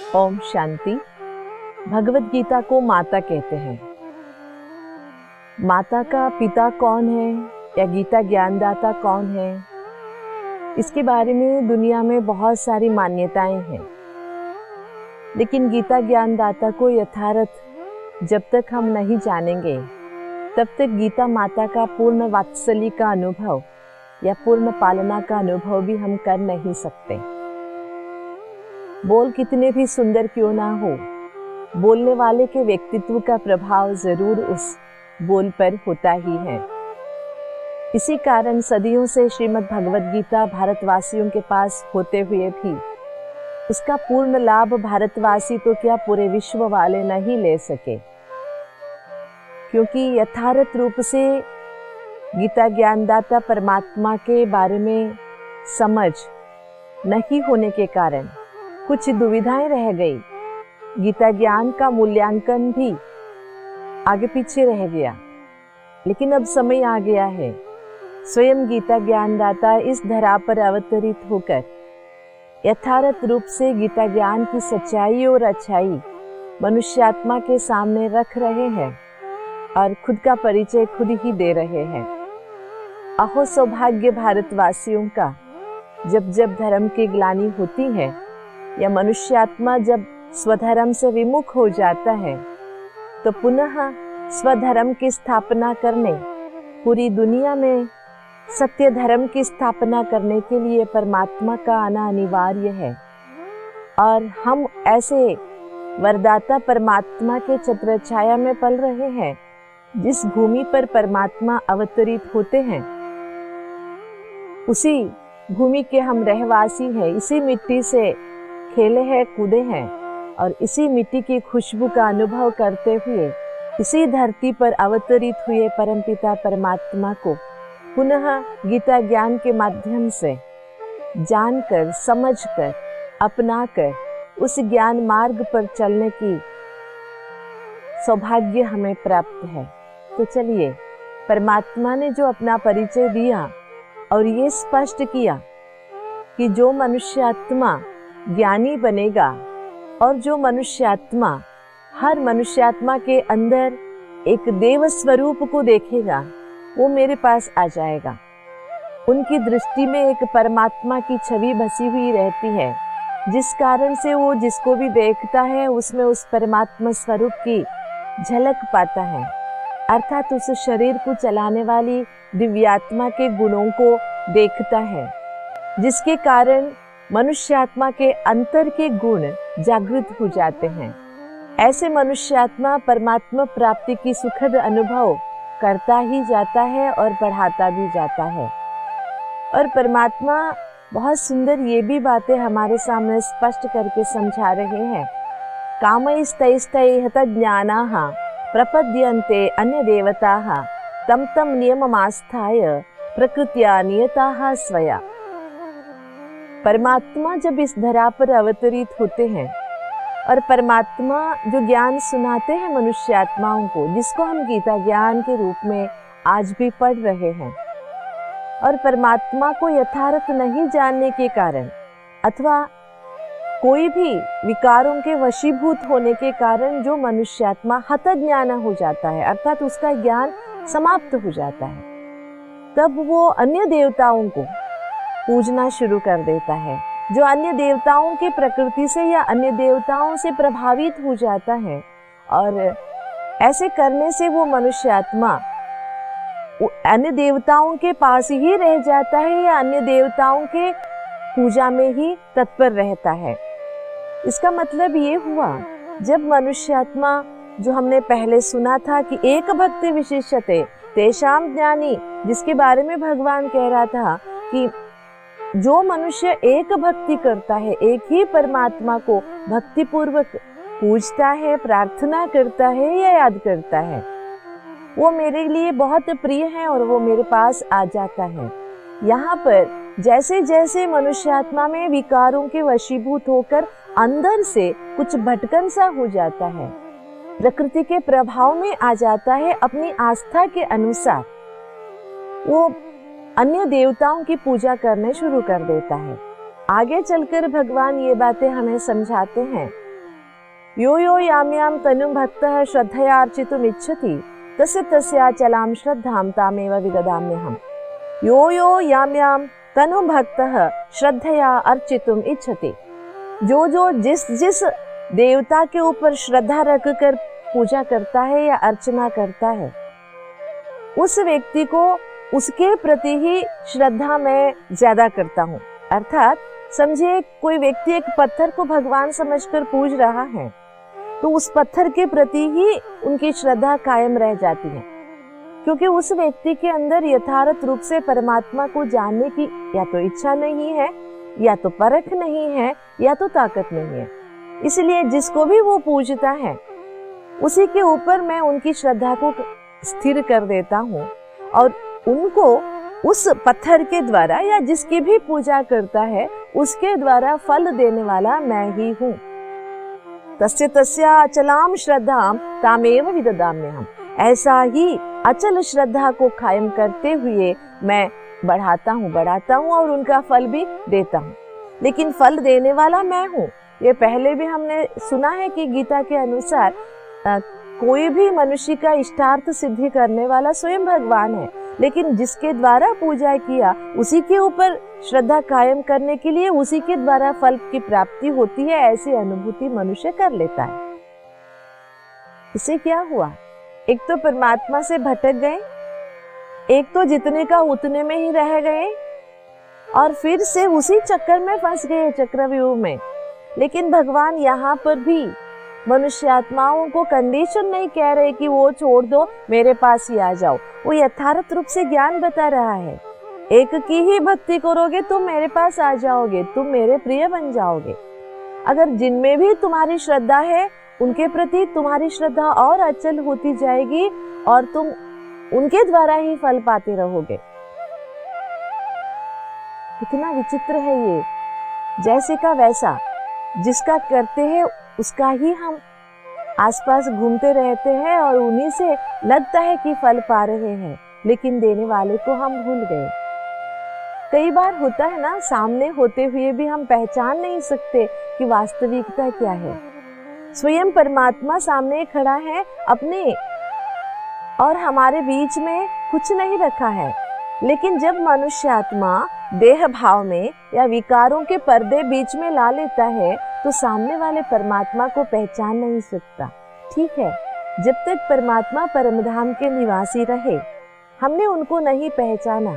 ओम शांति। भगवत गीता को माता कहते हैं। माता का पिता कौन है या गीता ज्ञानदाता कौन है, इसके बारे में दुनिया में बहुत सारी मान्यताएं हैं। लेकिन गीता ज्ञानदाता को यथार्थ जब तक हम नहीं जानेंगे, तब तक गीता माता का पूर्ण वात्सल्य का अनुभव या पूर्ण पालना का अनुभव भी हम कर नहीं सकते। बोल कितने भी सुंदर क्यों ना हो, बोलने वाले के व्यक्तित्व का प्रभाव जरूर उस बोल पर होता ही है। इसी कारण सदियों से श्रीमद् भगवद गीता भारतवासियों के पास होते हुए भी उसका पूर्ण लाभ भारतवासी तो क्या पूरे विश्व वाले नहीं ले सके, क्योंकि यथार्थ रूप से गीता ज्ञानदाता परमात्मा के बारे में समझ नहीं होने के कारण कुछ दुविधाएं रह गई। गीता ज्ञान का मूल्यांकन भी आगे पीछे रह गया। लेकिन अब समय आ गया है, स्वयं गीता ज्ञानदाता इस धरा पर अवतरित होकर यथार्थ रूप से गीता ज्ञान की सच्चाई और अच्छाई मनुष्यात्मा के सामने रख रहे हैं और खुद का परिचय खुद ही दे रहे हैं। अहो सौभाग्य भारतवासियों का, जब जब धर्म की ग्लानि होती है या मनुष्यात्मा जब स्वधर्म से विमुख हो जाता है, तो पुनः स्वधर्म की स्थापना करने, पूरी दुनिया में सत्य धर्म की स्थापना करने के लिए परमात्मा का आना अनिवार्य है। और हम ऐसे वरदाता परमात्मा के छत्र छाया में पल रहे हैं। जिस भूमि पर परमात्मा अवतरित होते हैं, उसी भूमि के हम रहवासी हैं। इसी मिट्टी से खेले हैं, कूदे हैं और इसी मिट्टी की खुशबू का अनुभव करते हुए इसी धरती पर अवतरित हुए परमपिता परमात्मा को पुनः गीता ज्ञान के माध्यम से जानकर, समझकर, अपनाकर उस ज्ञान मार्ग पर चलने की सौभाग्य हमें प्राप्त है। तो चलिए, परमात्मा ने जो अपना परिचय दिया और ये स्पष्ट किया कि जो मनुष्यात्मा ज्ञानी बनेगा और जो मनुष्यात्मा हर मनुष्यात्मा के अंदर एक देव स्वरूप को देखेगा, वो मेरे पास आ जाएगा। उनकी दृष्टि में एक परमात्मा की छवि बसी हुई रहती है, जिस कारण से वो जिसको भी देखता है उसमें उस परमात्मा स्वरूप की झलक पाता है। अर्थात उस शरीर को चलाने वाली दिव्यात्मा के गुणों को देखता है, जिसके कारण मनुष्यात्मा के अंतर के गुण जागृत हो जाते हैं। ऐसे मनुष्यात्मा परमात्मा प्राप्ति की सुखद अनुभव करता ही जाता है और बढ़ाता भी जाता है। और परमात्मा बहुत सुंदर ये भी बातें हमारे सामने स्पष्ट करके समझा रहे हैं। कामैस्तैस्तैः तज्ज्ञानाः प्रपद्यन्ते अन्य देवताः तम तम नियममास्थाय प्रकृत्या नियताः स्वया। परमात्मा जब इस धरा पर अवतरित होते हैं और परमात्मा जो ज्ञान सुनाते हैं मनुष्यात्माओं को, जिसको हम गीता ज्ञान के रूप में आज भी पढ़ रहे हैं, और परमात्मा को यथार्थ नहीं जानने के कारण अथवा कोई भी विकारों के वशीभूत होने के कारण जो मनुष्यात्मा हतज्ञान हो जाता है, अर्थात उसका ज्ञान समाप्त हो जाता है, तब वो अन्य देवताओं को पूजना शुरू कर देता है। जो अन्य देवताओं के प्रकृति से या अन्य देवताओं से प्रभावित हो जाता है, और ऐसे करने से वो मनुष्यात्मा अन्य देवताओं के पास ही रह जाता है या अन्य देवताओं के पूजा में ही तत्पर रहता है। इसका मतलब ये हुआ, जब मनुष्यात्मा, जो हमने पहले सुना था कि एक भक्ति विशिष्यते तेषाम ज्ञानी, जिसके बारे में भगवान कह रहा था कि जो मनुष्य एक भक्ति करता है, एक ही परमात्मा को भक्ति पूर्वक पूजता है, प्रार्थना करता है या याद करता है, वो मेरे लिए बहुत प्रिय है और वो मेरे पास आ जाता है। यहाँ पर जैसे जैसे मनुष्यात्मा में विकारों के वशीभूत होकर अंदर से कुछ भटकन सा हो जाता है, प्रकृति के प्रभाव में आ जाता है, अपनी आस्था के अनुसार वो अन्य देवताओं की पूजा करने शुरू कर देता है। आगे चलकर भगवान ये बातें हमें समझाते हैं यो यो याम्यां तनुं भक्तः श्रद्धया अर्चितुम् इच्छति तस्य तस्याचलां श्रद्धां तामेव विददाम्यहम्। यो यो याम्यां तनुं भक्तः श्रद्धया अर्चितुम् इच्छति, जो जो जिस देवता के ऊपर श्रद्धा रखकर पूजा करता है या अर्चना करता है, उस व्यक्ति को उसके प्रति ही श्रद्धा मैं ज्यादा करता हूँ। अर्थात समझिए कोई व्यक्ति एक पत्थर को भगवान समझकर पूज रहा है, तो उस पत्थर के प्रति ही उनकी श्रद्धा कायम रह जाती है, क्योंकि उस व्यक्ति के अंदर यथार्थ रूप से परमात्मा को जानने की या तो इच्छा नहीं है, या तो परख नहीं है, या तो ताकत नहीं है। इसलिए जिसको भी वो पूजता है उसी के ऊपर मैं उनकी श्रद्धा को स्थिर कर देता हूँ और उनको उस पत्थर के द्वारा या जिसकी भी पूजा करता है उसके द्वारा फल देने वाला मैं ही हूँ। तस्य तस्या अचलाम श्रद्धाम तामेव विददाम्यहम्। ऐसा ही अचल श्रद्धा को कायम करते हुए मैं बढ़ाता हूँ और उनका फल भी देता हूँ। लेकिन फल देने वाला मैं हूँ। ये पहले भी हमने सुना है कि गीता के अनुसार कोई भी मनुष्य का इष्टार्थ सिद्धि करने वाला स्वयं भगवान है, लेकिन जिसके द्वारा पूजा किया उसी के ऊपर श्रद्धा कायम करने के लिए उसी के द्वारा फल की प्राप्ति होती है, ऐसी अनुभूति मनुष्य कर लेता है। इससे क्या हुआ? एक तो परमात्मा से भटक गए, एक तो जितने का उतने में ही रह गए और फिर से उसी चक्कर में फंस गए, चक्रव्यूह में। लेकिन भगवान यहाँ पर भी मनुष्य आत्माओं को कंडीशन नहीं कह रहे कि वो छोड़ दो, मेरे पास ही आ जाओ। वो यथार्थ रूप से ज्ञान बता रहा है, एक की ही भक्ति करोगे तुम मेरे पास आ जाओगे, तुम मेरे प्रिय बन जाओगे। अगर जिनमें भी तुम्हारी श्रद्धा है उनके प्रति तुम्हारी श्रद्धा और अचल होती जाएगी और तुम उनके द्वारा ही फल पाते रहोगे। कितना विचित्र है ये। जैसे का वैसा, जिसका करते हैं उसका ही हम आसपास घूमते रहते हैं और उन्हीं से लगता है कि फल पा रहे हैं, लेकिन देने वाले को हम भूल गए। कई बार होता है ना, सामने होते हुए भी हम पहचान नहीं सकते कि वास्तविकता क्या है। स्वयं परमात्मा सामने खड़ा है अपने, और हमारे बीच में कुछ नहीं रखा है, लेकिन जब मनुष्य आत्मा देह भाव में या विकारों के पर्दे बीच में ला लेता है तो सामने वाले परमात्मा को पहचान नहीं सकता। ठीक है, जब तक परमात्मा परमधाम के निवासी रहे हमने उनको नहीं पहचाना,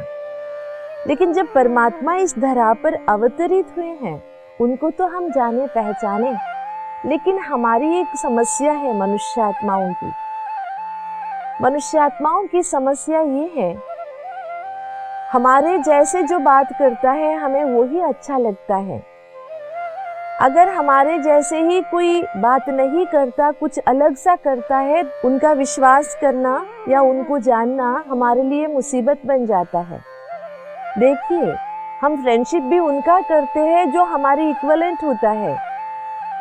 लेकिन जब परमात्मा इस धरा पर अवतरित हुए हैं उनको तो हम जाने पहचाने। लेकिन हमारी एक समस्या है मनुष्यात्माओं की समस्या ये है, हमारे जैसे जो बात करता है हमें वो ही अच्छा लगता है। अगर हमारे जैसे ही कोई बात नहीं करता, कुछ अलग सा करता है, उनका विश्वास करना या उनको जानना हमारे लिए मुसीबत बन जाता है। देखिए, हम फ्रेंडशिप भी उनका करते हैं जो हमारी इक्विवेलेंट होता है,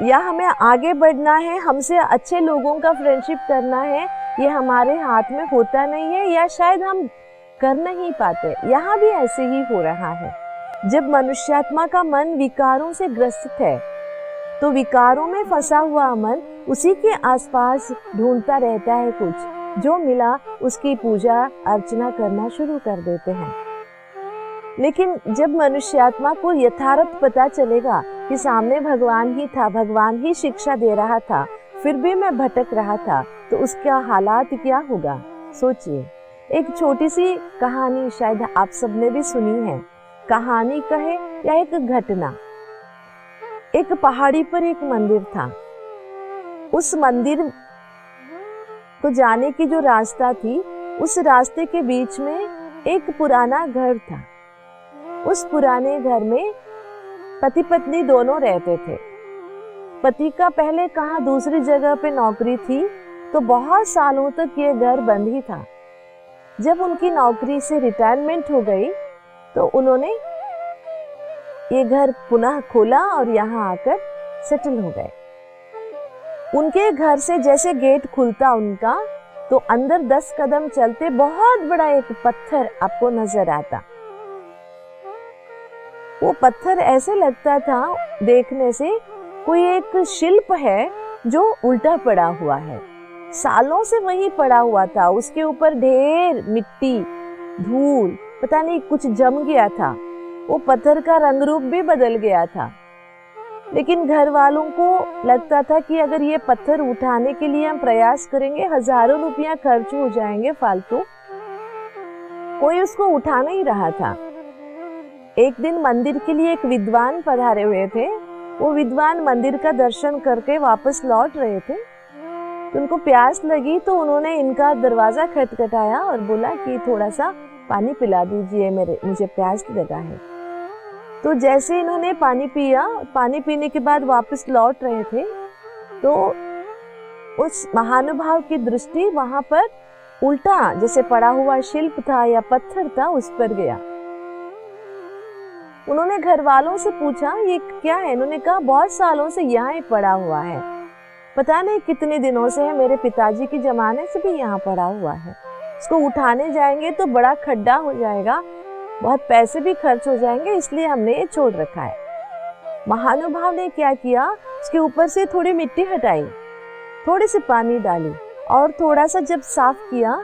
या हमें आगे बढ़ना है, हमसे अच्छे लोगों का फ्रेंडशिप करना है, ये हमारे हाथ में होता नहीं है या शायद हम कर नहीं पाते। यहाँ भी ऐसे ही हो रहा है। जब मनुष्यात्मा का मन विकारों से ग्रसित है तो विकारों में फंसा हुआ मन उसी के आसपास ढूंढता रहता है, कुछ जो मिला उसकी पूजा अर्चना करना शुरू कर देते हैं। लेकिन जब मनुष्यात्मा को यथार्थ पता चलेगा कि सामने भगवान ही था, भगवान ही शिक्षा दे रहा था, फिर भी मैं भटक रहा था, तो उसका हालात क्या होगा सोचिए। एक छोटी सी कहानी शायद आप सबने भी सुनी है, कहानी कहे या एक घटना। एक पहाड़ी पर एक मंदिर था। उस मंदिर को जाने की जो रास्ता थी, उस रास्ते के बीच में एक पुराना घर था। उस पुराने घर में पति पत्नी दोनों रहते थे। पति का पहले कहाँ दूसरी जगह पे नौकरी थी, तो बहुत सालों तक ये घर बंद ही था। जब उनकी नौकरी से रिटायरमेंट हो गई तो उन्होंने ये घर पुनः खोला और यहाँ आकर सेटल हो गए। उनके घर से जैसे गेट खुलता उनका, तो अंदर 10 कदम चलते बहुत बड़ा एक पत्थर आपको नजर आता। वो पत्थर ऐसे लगता था देखने से कोई एक शिल्प है जो उल्टा पड़ा हुआ है, सालों से वही पड़ा हुआ था, उसके ऊपर ढेर मिट्टी, धूल, पता नहीं कुछ जम गया था, वो पत्थर का रंग रूप भी बदल गया था। लेकिन घर वालों को लगता था कि अगर ये पत्थर उठाने के लिए हम प्रयास करेंगे, हजारों रुपया खर्च हो जाएंगे फालतू। कोई उसको उठा नहीं रहा था। एक दिन मंदिर के लिए एक विद्वान पधारे हुए थे। वो विद्वान मंदिर का दर्शन करके वापस लौट रहे थे, तो उनको प्यास लगी, तो उन्होंने इनका दरवाजा खटखटाया और बोला कि थोड़ा सा पानी पिला दीजिए, मुझे प्यास लगा है। तो जैसे इन्होंने पानी पिया, पानी पीने के बाद वापस लौट रहे थे, तो उस महानुभाव की दृष्टि वहां पर उल्टा जैसे पड़ा हुआ शिल्प था या पत्थर था, उस पर गया। उन्होंने घर वालों से पूछा ये क्या है? इन्होंने कहा बहुत सालों से यहाँ ही पड़ा हुआ है, पता नहीं कितने दिनों से है, मेरे पिताजी के जमाने से भी यहाँ पड़ा हुआ है। इसको उठाने जाएंगे तो बड़ा खड्डा हो जाएगा, बहुत पैसे भी खर्च हो जाएंगे, इसलिए हमने ये छोड़ रखा है। महानुभाव ने क्या किया, उसके ऊपर से थोड़ी मिट्टी हटाई, थोड़ी सी पानी डाली और थोड़ा सा जब साफ किया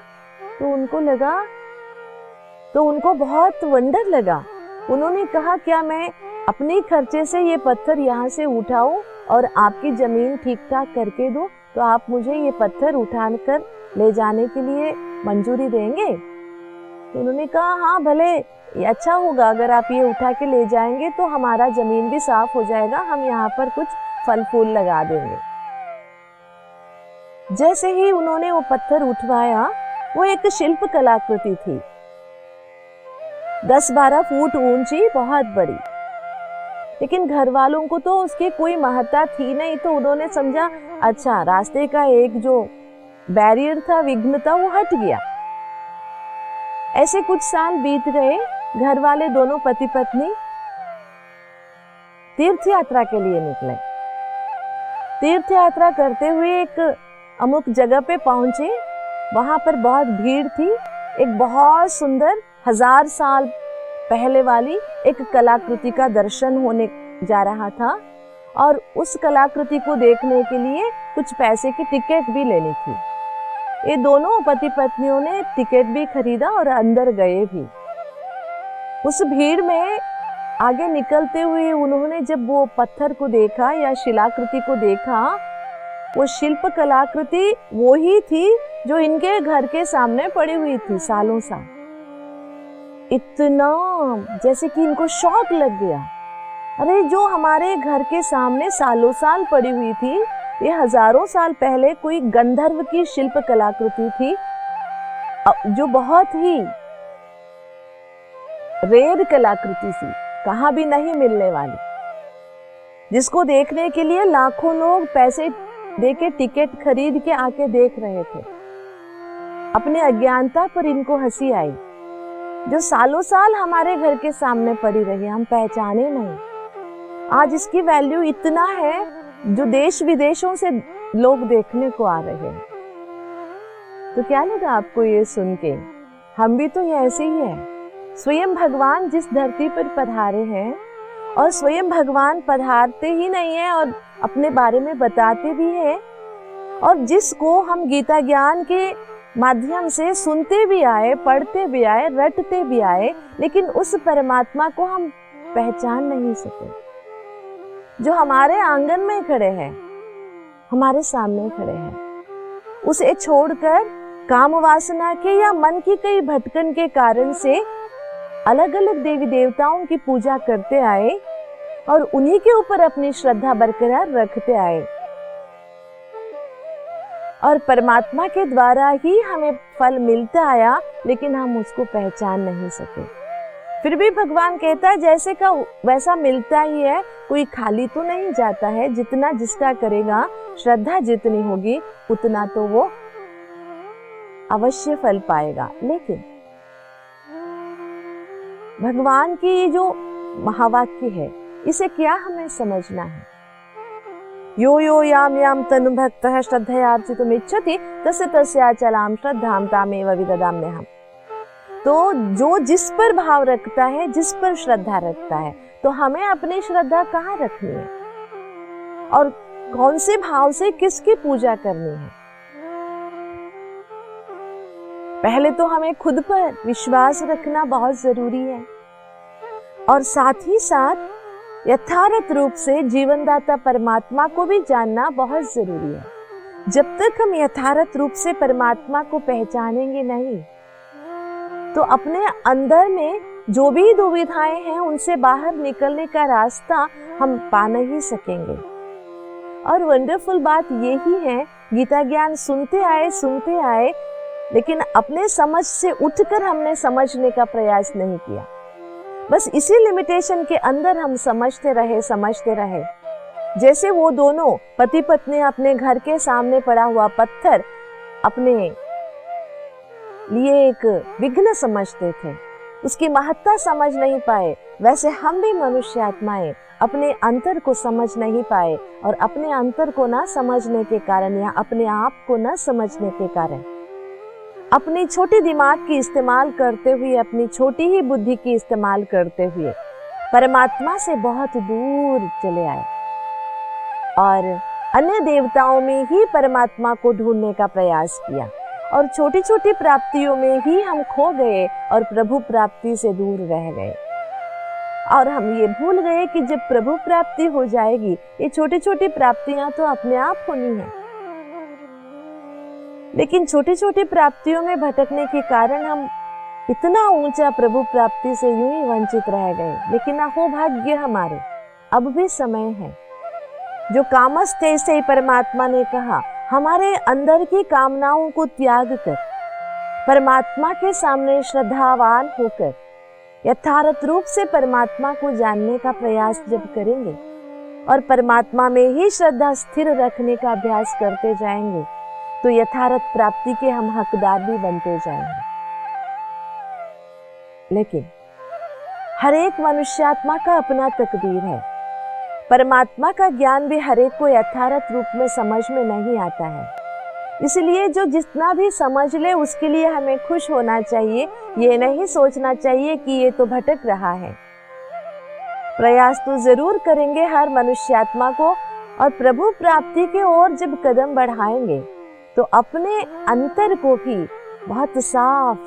तो उनको बहुत वंडर लगा। उन्होंने कहा क्या मैं अपने खर्चे से ये पत्थर यहाँ से उठाऊं और आपकी जमीन ठीक ठाक करके दूं, तो आप मुझे ये पत्थर उठाकर ले जाने के लिए मंजूरी देंगे? तो उन्होंने कहा हाँ भले, ये अच्छा होगा, अगर आप ये उठा के ले जाएंगे तो हमारा जमीन भी साफ हो जाएगा, हम यहाँ पर कुछ फल फूल लगा देंगे। जैसे ही उन्होंने वो पत्थर उठवाया, वो एक शिल्प कलाकृति थी, 10-12 फुट ऊंची, बहुत बड़ी। लेकिन घर वालों को तो उसकी कोई महत्ता थी नहीं, तो उन्होंने समझा अच्छा रास्ते का एक जो बैरियर था, विघ्न था, वो हट गया। ऐसे कुछ साल बीत गए। घर वाले दोनों पति पत्नी तीर्थ यात्रा के लिए निकले। तीर्थ यात्रा करते हुए एक अमुक जगह पे पहुंचे। वहां पर बहुत भीड़ थी। एक बहुत सुंदर 1000 साल पहले वाली एक कलाकृति का दर्शन होने जा रहा था और उस कलाकृति को देखने के लिए कुछ पैसे की टिकट भी लेनी थी। ये दोनों पति पत्नियों ने टिकट भी खरीदा और अंदर गए भी। उस भीड़ में आगे निकलते हुए उन्होंने जब वो पत्थर को देखा या शिलाकृति को देखा, वो शिल्प कलाकृति वो ही थी जो इनके घर के सामने पड़ी हुई थी सालों साल। इतना जैसे कि इनको शौक लग गया, अरे जो हमारे घर के सामने सालों साल पड़ी हुई थी, ये हजारों साल पहले कोई गंधर्व की शिल्प कलाकृति थी, जो बहुत ही रेयर कलाकृति थी, कहाँ भी नहीं मिलने वाली, जिसको देखने के लिए लाखों लोग पैसे देके टिकट खरीद के आके देख रहे थे। अपने अज्ञानता पर इनको हंसी आई, जो सालों साल हमारे घर के सामने पड़ी रही, हम पहचाने नहीं। आज इसकी वैल्यू इतना है जो देश विदेशों से लोग देखने को आ रहे हैं। तो क्या लगा आपको ये सुन के? हम भी तो ये ऐसे ही है। स्वयं भगवान जिस धरती पर पधारे हैं, और स्वयं भगवान पधारते ही नहीं है और अपने बारे में बताते भी हैं, और जिसको हम गीता ज्ञान के माध्यम से सुनते भी आए, पढ़ते भी आए, रटते भी आए, लेकिन उस परमात्मा को हम पहचान नहीं सके, जो हमारे आंगन में खड़े हैं, हमारे सामने खड़े हैं। उसे छोड़कर काम वासना के या मन की कई भटकन के कारण से अलग अलग देवी देवताओं की पूजा करते आए और उन्हीं के ऊपर अपनी श्रद्धा बरकरार रखते आए, और परमात्मा के द्वारा ही हमें फल मिलता आया, लेकिन हम उसको पहचान नहीं सके। फिर भी भगवान कहता है जैसे का वैसा मिलता ही है, कोई खाली तो नहीं जाता है। जितना जिसका करेगा, श्रद्धा जितनी होगी उतना तो वो अवश्य फल पाएगा। लेकिन भगवान की ये जो महावाक्य है, इसे क्या हमें समझना है? यो यो याम याम तनु भक्तः श्रद्धयार्चितुम् इच्छति तस्य तस्याचलां श्रद्धां तामेव विददाम्यहम्। तो जो जिस पर भाव रखता है, जिस पर श्रद्धा रखता है, तो हमें अपनी श्रद्धा कहाँ रखनी है? और कौन से भाव से किसकी पूजा करनी है। पहले तो हमें खुद पर विश्वास रखना बहुत जरूरी है और साथ ही साथ यथार्थ रूप से जीवनदाता परमात्मा को भी जानना बहुत जरूरी है। जब तक हम यथार्थ रूप से परमात्मा को पहचानेंगे नहीं तो अपने अंदर में जो भी दुविधाएं हैं उनसे बाहर निकलने का रास्ता हम पा नहीं सकेंगे। और वंडरफुल बात यही है, गीता ज्ञान सुनते आए लेकिन अपने समझ से उठकर हमने समझने का प्रयास नहीं किया। बस इसी लिमिटेशन के अंदर हम समझते रहे। जैसे वो दोनों पति पत्नी अपने घर के सामने पड़ा हुआ पत्थर अपने लिए एक विघ्न समझते थे, उसकी महत्ता समझ नहीं पाए, वैसे हम भी मनुष्य आत्माएं अपने अंतर को समझ नहीं पाए और अपने अंतर को ना समझने के कारण या अपने आप को ना समझने के कारण अपनी छोटी दिमाग की इस्तेमाल करते हुए, अपनी छोटी ही बुद्धि की इस्तेमाल करते हुए परमात्मा से बहुत दूर चले आए और अन्य देवताओं में ही परमात्मा को ढूंढने का प्रयास किया और छोटी छोटी प्राप्तियों में ही हम खो गए और प्रभु प्राप्ति से दूर रह गए। और हम ये भूल गए कि जब प्रभु प्राप्ति हो जाएगी, ये छोटी छोटी प्राप्तियां तो अपने आप होनी है। लेकिन छोटी छोटी प्राप्तियों में भटकने के कारण हम इतना ऊंचा प्रभु प्राप्ति से यूं ही वंचित रह गए। लेकिन अहो भाग्य हमारे, अब भी समय है। जो कामस्ते से परमात्मा ने कहा, हमारे अंदर की कामनाओं को त्याग कर परमात्मा के सामने श्रद्धावान होकर यथार्थ रूप से परमात्मा को जानने का प्रयास जब करेंगे और परमात्मा में ही श्रद्धा स्थिर रखने का अभ्यास करते जाएंगे तो यथार्थ प्राप्ति के हम हकदार भी बनते जाएंगे। लेकिन हर एक मनुष्यात्मा का अपना तकदीर है। परमात्मा का ज्ञान भी हर एक को यथार्थ रूप में समझ में नहीं आता है। इसलिए जो जितना भी समझ ले उसके लिए हमें खुश होना चाहिए, ये नहीं सोचना चाहिए कि ये तो भटक रहा है। प्रयास तो जरूर करेंगे हर मनुष्यात्मा को और प्रभु प्राप्ति की ओर जब कदम बढ़ाएंगे तो अपने अंतर को भी बहुत साफ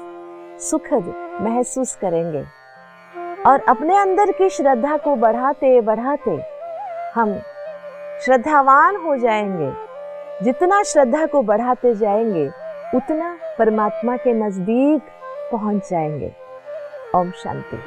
सुखद महसूस करेंगे और अपने अंदर की श्रद्धा को बढ़ाते बढ़ाते हम श्रद्धावान हो जाएंगे। जितना श्रद्धा को बढ़ाते जाएंगे उतना परमात्मा के नजदीक पहुंच जाएंगे। ओम शांति।